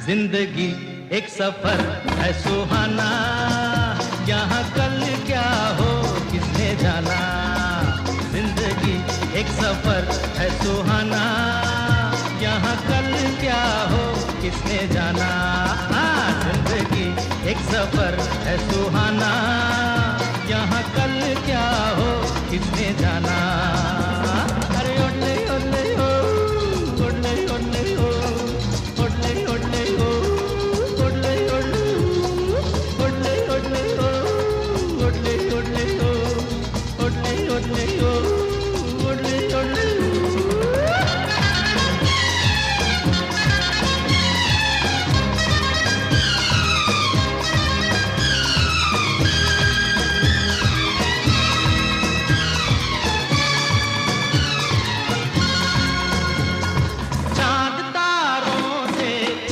जिंदगी एक सफर है सुहाना, यहाँ कल क्या हो किसने जाना। जिंदगी एक सफर है सुहाना, यहाँ कल क्या हो किसने जाना। जिंदगी एक सफर है सुहाना, यहाँ कल क्या हो किसने जाना। अरे ओले ओले ओ, ओले ओले ओ, ओले ओले ओ, ओले ओले ओ, ओले ओले ओ, ओले ओले ओ, ओले ओले ओ।